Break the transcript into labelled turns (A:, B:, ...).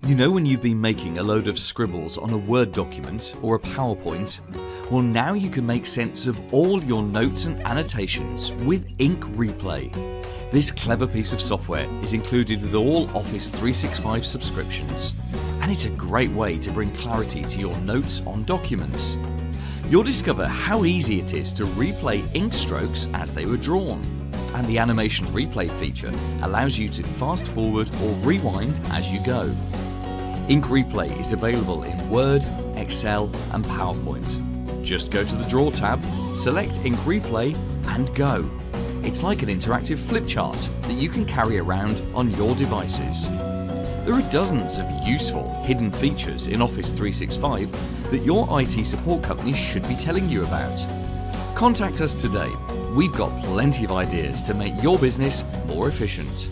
A: You know when you've been making a load of scribbles on a Word document or a PowerPoint? Well, now you can make sense of all your notes and annotations with Ink Replay. This clever piece of software is included with all Office 365 subscriptions, and it's a great way to bring clarity to your notes on documents. You'll discover how easy it is to replay ink strokes as they were drawn, and the animation replay feature allows you to fast forward or rewind as you go. Ink Replay is available in Word, Excel and PowerPoint. Just go to the Draw tab, select Ink Replay and go. It's like an interactive flip chart that you can carry around on your devices. There are dozens of useful hidden features in Office 365 that your IT support company should be telling you about. Contact us today. We've got plenty of ideas to make your business more efficient.